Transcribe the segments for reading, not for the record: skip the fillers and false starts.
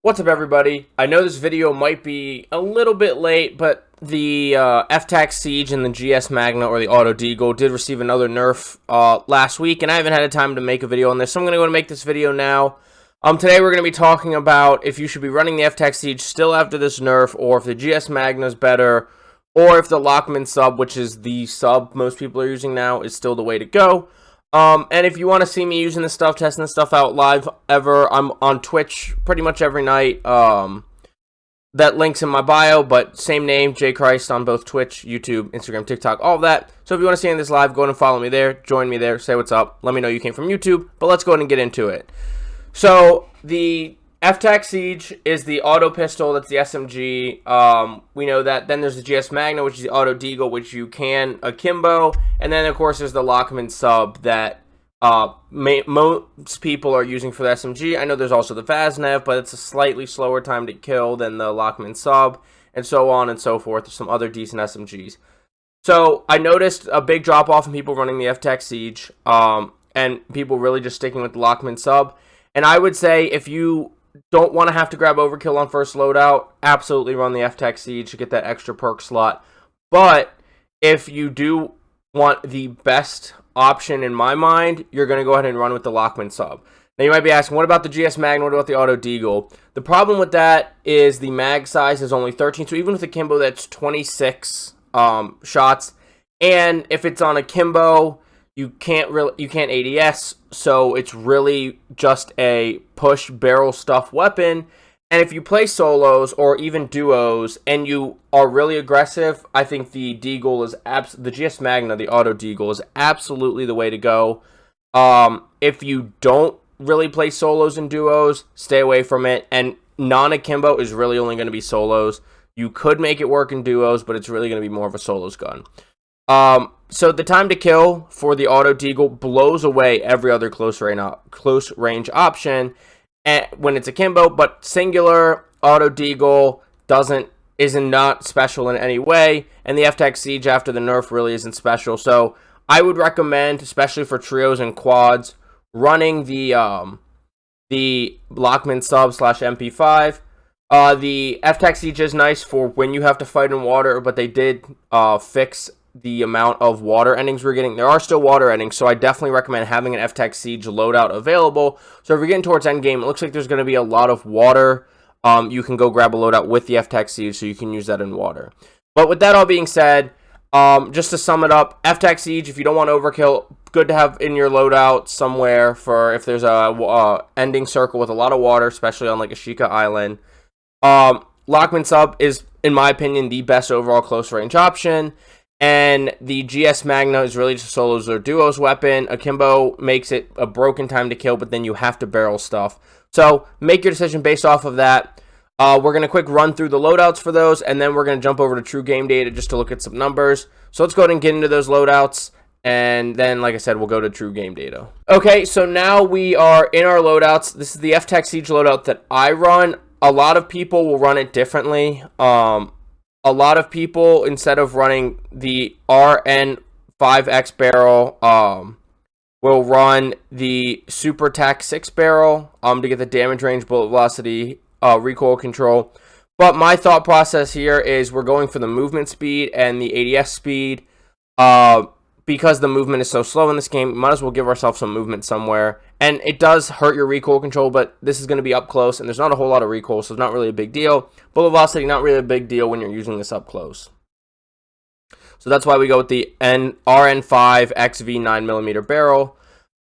What's up, everybody? I know this video might be a little bit late, but the FTAC Siege and the GS Magna, or the Auto Deagle, did receive another nerf last week, and I haven't had time to make a video on this, so I'm going to go and make this video now. Today we're going to be talking about if you should be running the FTAC Siege still after this nerf, or if the GS Magna is better, or if the Lockman sub, which is the sub most people are using now, is still the way to go. And if you want to see me using this stuff, testing this stuff out live I'm on Twitch pretty much every night. That link's in my bio, but same name, J Christ, on both Twitch, YouTube, Instagram, TikTok, all of that. So if you want to see this live, go ahead and follow me there, join me there, say what's up, let me know you came from YouTube, but let's go ahead and get into it. So the FTAC Siege is the auto pistol, that's the SMG. We know that. Then there's the GS Magna, which is the Auto Deagle, which you can akimbo. And then, of course, there's the Lockman sub that most people are using for the SMG. I know there's also the Vaznev, but it's a slightly slower time to kill than the Lockman sub, and so on and so forth. There's some other decent SMGs. So I noticed a big drop-off in people running the FTAC Siege, and people really just sticking with the Lockman sub. And I would say if you don't want to have to grab overkill on first loadout, absolutely run the FTAC Siege to get that extra perk slot. But if you do want the best option in my mind, you're going to go ahead and run with the Lockman sub. Now you might be asking, what about the GS Magna? What about the Auto Deagle? The problem with that is the mag size is only 13, so even with a Kimbo, that's 26 shots. And if it's on a Kimbo, you can't ADS, so it's really just a push barrel stuff weapon. And if you play solos or even duos and you are really aggressive, I think the Deagle is the GS Magna, the Auto Deagle, is absolutely the way to go. If you don't really play solos and duos, stay away from it. And non-akimbo is really only going to be solos. You could make it work in duos, but it's really going to be more of a solos gun. So the time to kill for the Auto Deagle blows away every other close range option when it's akimbo, but singular Auto Deagle is not special in any way, and the FTAC Siege after the nerf really isn't special. So I would recommend, especially for trios and quads, running the Lockman sub / MP5. The FTAC Siege is nice for when you have to fight in water, but they did fix the amount of water endings we're getting. There are still water endings, so I definitely recommend having an FTAC Siege loadout available. So if you're getting towards endgame, it looks like there's going to be a lot of water. You can go grab a loadout with the FTAC Siege, so you can use that in water. But with that all being said, just to sum it up, FTAC Siege, if you don't want overkill, good to have in your loadout somewhere for if there's a ending circle with a lot of water, especially on like a Ashika Island. Lockman sub is, in my opinion, the best overall close range option. And the GS Magna is really just solos or duos weapon. Akimbo makes it a broken time to kill, but then you have to barrel stuff. So make your decision based off of that. We're going to quick run through the loadouts for those, and then we're going to jump over to true game data just to look at some numbers. So let's go ahead and get into those loadouts, and then, like I said, we'll go to true game data. Okay, so now we are in our loadouts. This is the FTAC Siege loadout that I run. A lot of people will run it differently. A lot of people, instead of running the RN5X barrel, will run the Super TAC 6 barrel to get the damage range, bullet velocity, recoil control. But my thought process here is we're going for the movement speed and the ADS speed. Because the movement is so slow in this game, we might as well give ourselves some movement somewhere. And it does hurt your recoil control, but this is going to be up close, and there's not a whole lot of recoil, so it's not really a big deal. Bullet velocity, not really a big deal when you're using this up close. So that's why we go with the RN5 XV 9mm barrel.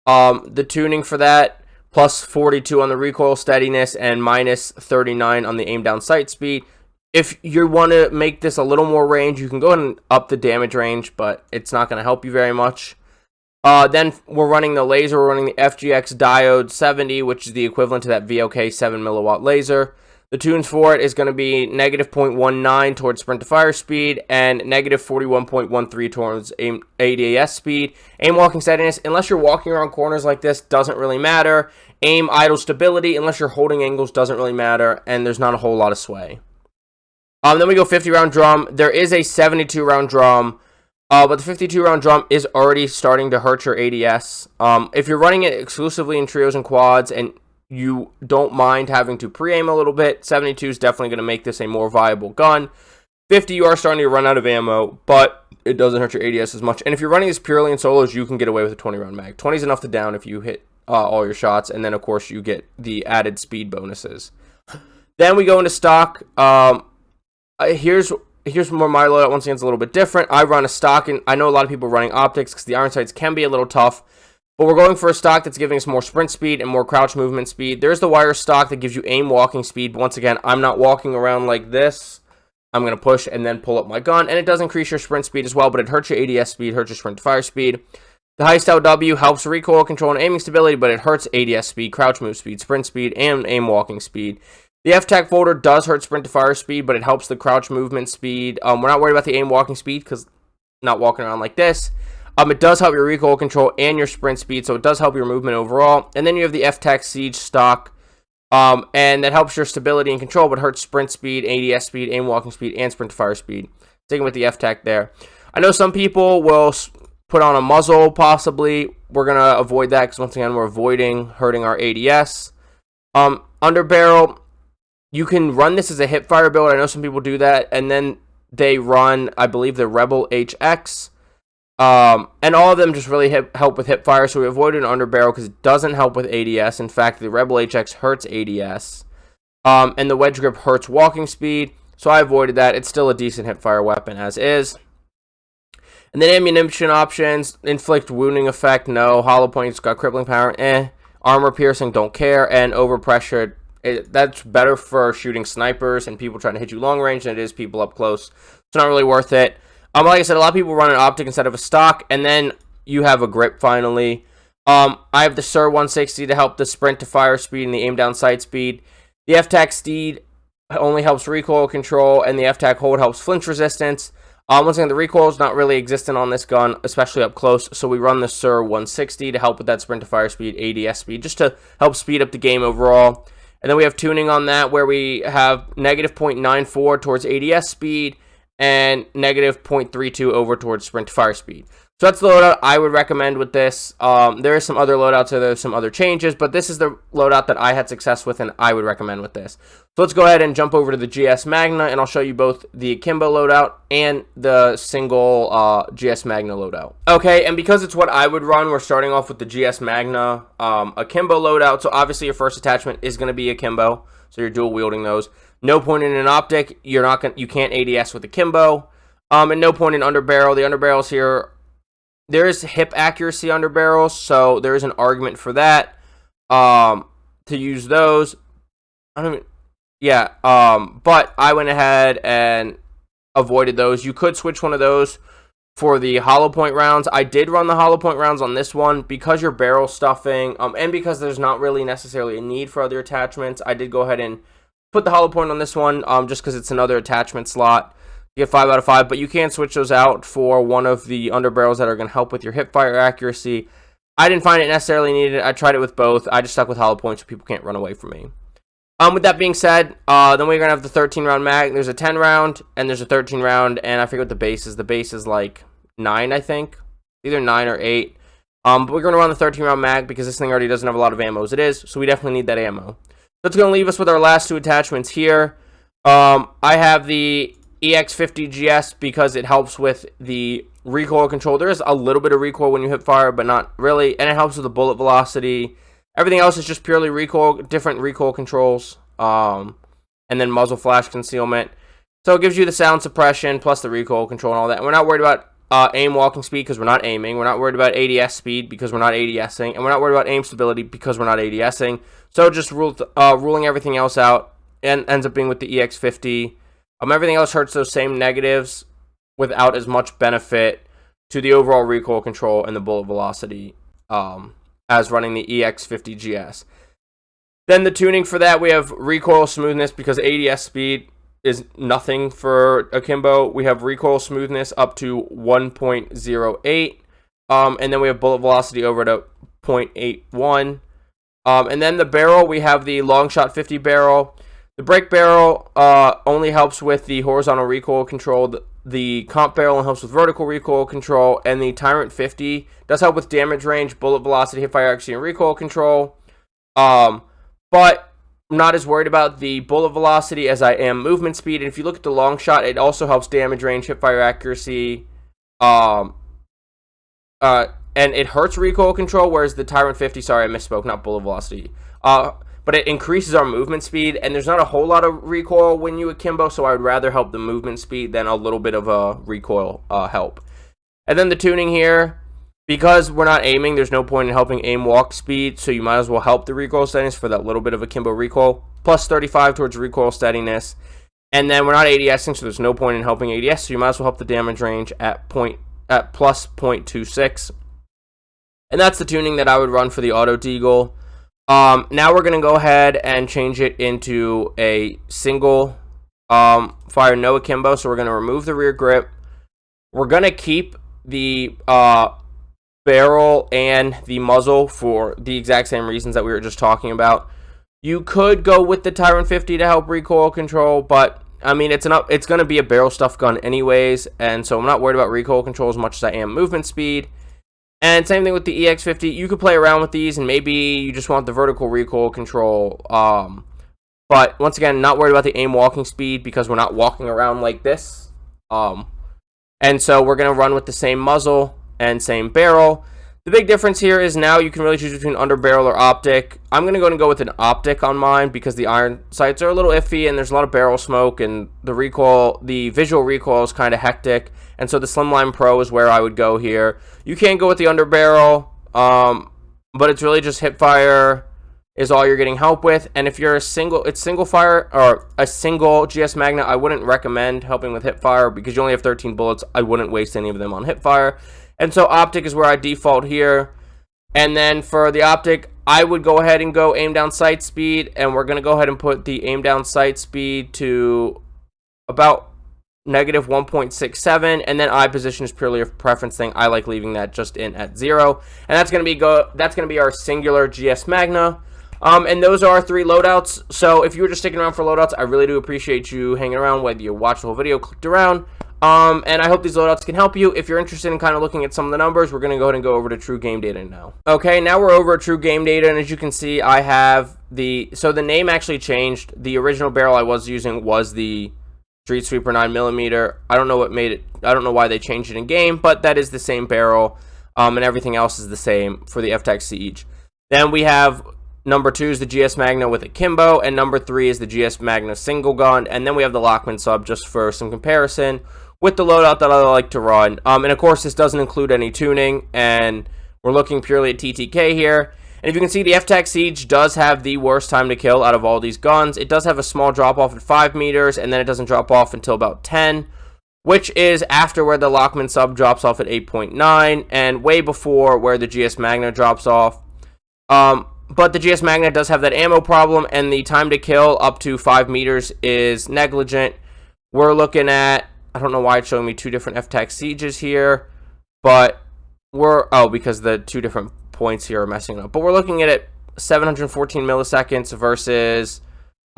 The tuning for that, plus 42 on the recoil steadiness and minus 39 on the aim down sight speed. If you want to make this a little more range, you can go ahead and up the damage range, but it's not going to help you very much. Then we're running the laser. We're running the FGX Diode 70, which is the equivalent to that VOK 7mW laser. The tunes for it is going to be negative 0.19 towards sprint to fire speed and negative 41.13 towards ADS speed. Aim walking steadiness, unless you're walking around corners like this, doesn't really matter. Aim idle stability, unless you're holding angles, doesn't really matter, and there's not a whole lot of sway. Then we go 50-round drum. There is a 72-round drum, but the 52-round drum is already starting to hurt your ADS. If you're running it exclusively in trios and quads, and you don't mind having to pre-aim a little bit, 72 is definitely going to make this a more viable gun. 50, you are starting to run out of ammo, but it doesn't hurt your ADS as much. And if you're running this purely in solos, you can get away with a 20-round mag. 20 is enough to down if you hit all your shots, and then, of course, you get the added speed bonuses. Then we go into stock. Here's more my loadout. Once again, it's a little bit different. I run a stock, and I know a lot of people are running optics because the iron sights can be a little tough. But we're going for a stock that's giving us more sprint speed and more crouch movement speed. There's the wire stock that gives you aim walking speed. But once again, I'm not walking around like this. I'm going to push and then pull up my gun. And it does increase your sprint speed as well, but it hurts your ADS speed, hurts your sprint to fire speed. The high stout W helps recoil control and aiming stability, but it hurts ADS speed, crouch move speed, sprint speed, and aim walking speed. The FTAC folder does hurt sprint to fire speed, but it helps the crouch movement speed. We're not worried about the aim walking speed because not walking around like this. It does help your recoil control and your sprint speed, so it does help your movement overall. And then you have the FTAC Siege stock, and that helps your stability and control, but hurts sprint speed, ADS speed, aim walking speed, and sprint to fire speed. Sticking with the FTAC there. I know some people will put on a muzzle, possibly. We're going to avoid that because, once again, we're avoiding hurting our ADS. Underbarrel, you can run this as a hipfire build. I know some people do that, and then they run, I believe, the Rebel HX. And all of them just really help with hipfire, so we avoided an underbarrel because it doesn't help with ADS. In fact, the Rebel HX hurts ADS. And the wedge grip hurts walking speed, so I avoided that. It's still a decent hipfire weapon as is. And then ammunition options, inflict wounding effect, no. Hollow points, got crippling power, Armor piercing, don't care. And overpressure, that's better for shooting snipers and people trying to hit you long range than it is people up close. It's not really worth it. Like I said, a lot of people run an optic instead of a stock, and then you have a grip finally. I have the SIR 160 to help the sprint to fire speed and the aim down sight speed. The FTAC Steed only helps recoil control, and the FTAC Hold helps flinch resistance. Once again, the recoil is not really existent on this gun, especially up close, so we run the SIR 160 to help with that sprint to fire speed, ADS speed, just to help speed up the game overall. And then we have tuning on that, where we have negative 0.94 towards ADS speed, and negative 0.32 over towards sprint to fire speed. So that's the loadout I would recommend with this. There are some other loadouts, so there's some other changes, but this is the loadout that I had success with and I would recommend with this. So let's go ahead and jump over to the GS Magna, and I'll show you both the akimbo loadout and the single GS Magna loadout. Okay, and because it's what I would run, we're starting off with the GS Magna akimbo loadout. So obviously your first attachment is going to be akimbo, so you're dual wielding those. No point in an optic. You can't ADS with akimbo. And no point in underbarrel. The underbarrels here, there is hip accuracy underbarrels, so there is an argument for that. To use those. But I went ahead and avoided those. You could switch one of those for the hollow point rounds. I did run the hollow point rounds on this one because you're barrel stuffing, and because there's not really necessarily a need for other attachments. I did go ahead and put the hollow point on this one, just because it's another attachment slot. You get 5 out of 5, but you can switch those out for one of the underbarrels that are going to help with your hip fire accuracy. I didn't find it necessarily needed. I tried it with both. I just stuck with hollow points so people can't run away from me. With that being said, then we're going to have the 13-round mag. There's a 10-round, and there's a 13-round, and I forget what the base is. The base is like 9, I think. Either 9 or 8. But we're going to run the 13-round mag because this thing already doesn't have a lot of ammo as it is, so we definitely need that ammo. That's going to leave us with our last two attachments here. I have the EX50GS because it helps with the recoil control. There is a little bit of recoil when you hip fire, but not really. And it helps with the bullet velocity. Everything else is just purely recoil, different recoil controls. And then muzzle flash concealment. So it gives you the sound suppression plus the recoil control and all that. And we're not worried about aim walking speed because we're not aiming. We're not worried about ADS speed because we're not ADSing. And we're not worried about aim stability because we're not ADSing. So just ruling everything else out, and ends up being with the EX50. Everything else hurts those same negatives without as much benefit to the overall recoil control and the bullet velocity as running the EX50GS. Then the tuning for that, we have recoil smoothness because ADS speed is nothing for akimbo. We have recoil smoothness up to 1.08. And then we have bullet velocity over to 0.81. And then the barrel, we have the long shot 50 barrel. The brake barrel only helps with the horizontal recoil control. The comp barrel helps with vertical recoil control. And the Tyrant 50 does help with damage range, bullet velocity, hip fire accuracy, and recoil control. but I'm not as worried about the bullet velocity as I am movement speed. And if you look at the long shot, it also helps damage range, hipfire accuracy, and it hurts recoil control, whereas the Tyrant 50, sorry, I misspoke, not bullet velocity. But it increases our movement speed, and there's not a whole lot of recoil when you akimbo, so I would rather help the movement speed than a little bit of a recoil help. And then the tuning here, because we're not aiming, there's no point in helping aim walk speed, so you might as well help the recoil steadiness for that little bit of akimbo recoil. Plus 35 towards recoil steadiness. And then we're not ADSing, so there's no point in helping ADS, so you might as well help the damage range at plus 0.26. And that's the tuning that I would run for the auto deagle. Now we're going to go ahead and change it into a single fire no akimbo. So we're going to remove the rear grip. We're going to keep the barrel and the muzzle for the exact same reasons that we were just talking about. You could go with the Tyrant 50 to help recoil control, but I mean, it's going to be a barrel stuff gun anyways, and so I'm not worried about recoil control as much as I am movement speed. And same thing with the EX50. You could play around with these, and maybe you just want the vertical recoil control. But once again, not worried about the aim walking speed because we're not walking around like this. And so we're going to run with the same muzzle and same barrel. The big difference here is now you can really choose between underbarrel or optic. I'm going to go with an optic on mine because the iron sights are a little iffy and there's a lot of barrel smoke, and the visual recoil is kind of hectic. And so the Slimline Pro is where I would go here. You can go with the underbarrel, but it's really just hip fire is all you're getting help with. And if you're single fire or a single GS Magna, I wouldn't recommend helping with hip fire because you only have 13 bullets. I wouldn't waste any of them on hip fire. And so optic is where I default here. And then for the optic, I would go ahead and go aim down sight speed, and we're going to go ahead and put the aim down sight speed to about negative 1.67, and then eye position is purely a preference thing. I like leaving that just in at 0, and that's going to be our singular GS Magna. And those are our 3 loadouts. So if you were just sticking around for loadouts, I really do appreciate you hanging around, whether you watched the whole video, clicked around. And I hope these loadouts can help you. If you're interested in kind of looking at some of the numbers, we're going to go ahead and go over to True Game Data now. Okay, now we're over at True Game Data, and as you can see, I have so the name actually changed. The original barrel I was using was the Street Sweeper 9mm. I don't know what made it. I don't know why they changed it in game, but that is the same barrel, and everything else is the same for the FTAC Siege. Then we have number 2 is the GS Magna with akimbo, and number 3 is the GS Magna single gun, and then we have the Lockman sub just for some comparison with the loadout that I like to run. And of course, this doesn't include any tuning, and we're looking purely at TTK here. And if you can see, the FTAC Siege does have the worst time to kill out of all these guns. It does have a small drop off at 5 meters, and then it doesn't drop off until about 10, which is after where the Lockman sub drops off at 8.9, and way before where the GS Magna drops off. But the GS Magna does have that ammo problem, and the time to kill up to 5 meters is negligent. We're looking at, I don't know why it's showing me 2 different FTAC Sieges here, but because the 2 different points here are messing up. But we're looking at it 714 milliseconds versus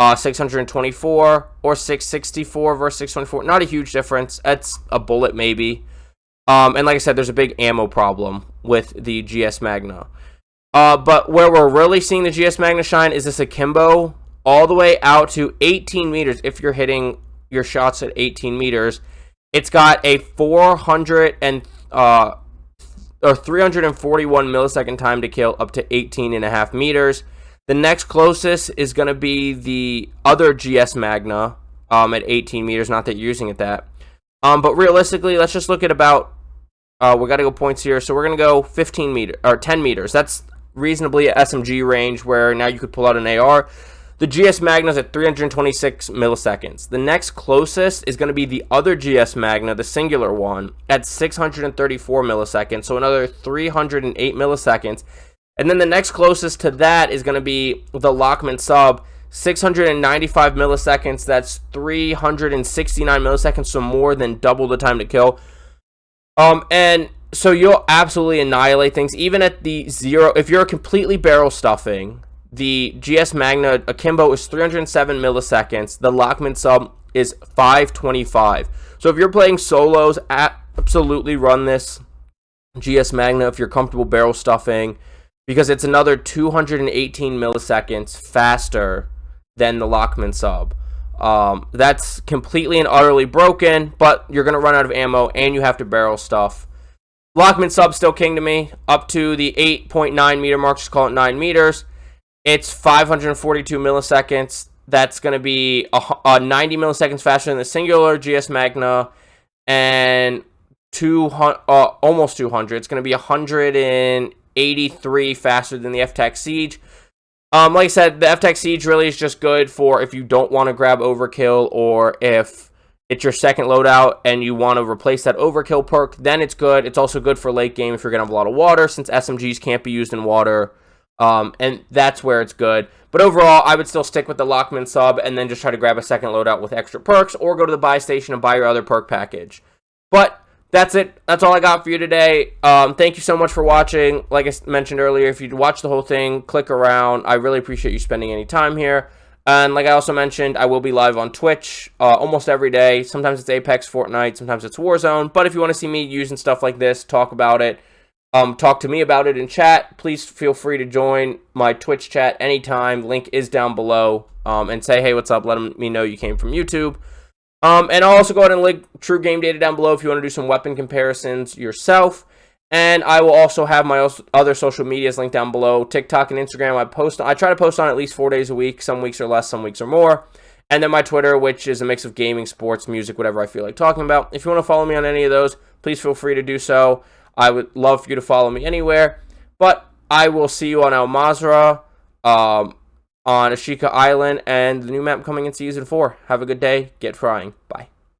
624, or 664 versus 624. Not a huge difference. That's a bullet maybe. And like I said, there's a big ammo problem with the GS Magna. But where we're really seeing the GS Magna shine is this akimbo all the way out to 18 meters. If you're hitting your shots at 18 meters, it's got a 341 millisecond time to kill up to 18.5 meters. The next closest is going to be the other GS Magna at 18 meters. Not that you're using it that. But realistically, let's just look at about, we got to go points here. So we're going to go 15 meters or 10 meters. That's reasonably at SMG range where now you could pull out an AR. The GS Magna is at 326 milliseconds. The next closest is going to be the other GS Magna, the singular one, at 634 milliseconds. So another 308 milliseconds. And then the next closest to that is going to be the Lockman sub, 695 milliseconds. That's 369 milliseconds, so more than double the time to kill. And so you'll absolutely annihilate things. Even at the 0, if you're completely barrel stuffing, the GS Magna akimbo is 307 milliseconds. The Lockman sub is 525. So if you're playing solos, absolutely run this GS Magna if you're comfortable barrel stuffing. because it's another 218 milliseconds faster than the Lockman sub. That's completely and utterly broken, but you're going to run out of ammo and you have to barrel stuff. Lockman sub still king to me, up to the 8.9 meter mark, just call it 9 meters. It's 542 milliseconds. That's going to be 90 milliseconds faster than the singular GS Magna, and almost 200. It's going to be 183 faster than the FTAC Siege. Like I said, the FTAC Siege really is just good for if you don't want to grab overkill, or if it's your second loadout and you want to replace that overkill perk, then it's good. It's also good for late game if you're going to have a lot of water, since SMGs can't be used in water, and that's where it's good. But overall, I would still stick with the Lockman sub and then just try to grab a second loadout with extra perks, or go to the buy station and buy your other perk package. But that's it. That's all I got for you today. Thank you so much for watching. Like I mentioned earlier, if you watch the whole thing, click around. I really appreciate you spending any time here. And like I also mentioned, I will be live on Twitch almost every day. Sometimes it's Apex, Fortnite, sometimes it's Warzone. But if you want to see me using stuff like this, talk about it, talk to me about it in chat, please feel free to join my Twitch chat anytime. Link is down below. And say, hey, what's up? Let me know you came from YouTube. And I'll also go ahead and link true game data down below if you want to do some weapon comparisons yourself. And I will also have my other social medias linked down below. TikTok and Instagram, I try to post on at least 4 days a week. Some weeks are less, some weeks are more. And then my Twitter, which is a mix of gaming, sports, music, whatever I feel like talking about. If you want to follow me on any of those, please feel free to do so. I would love for you to follow me anywhere. But I will see you on Mazrah, on Ashika Island, and the new map coming in Season 4. Have a good day. Get frying. Bye.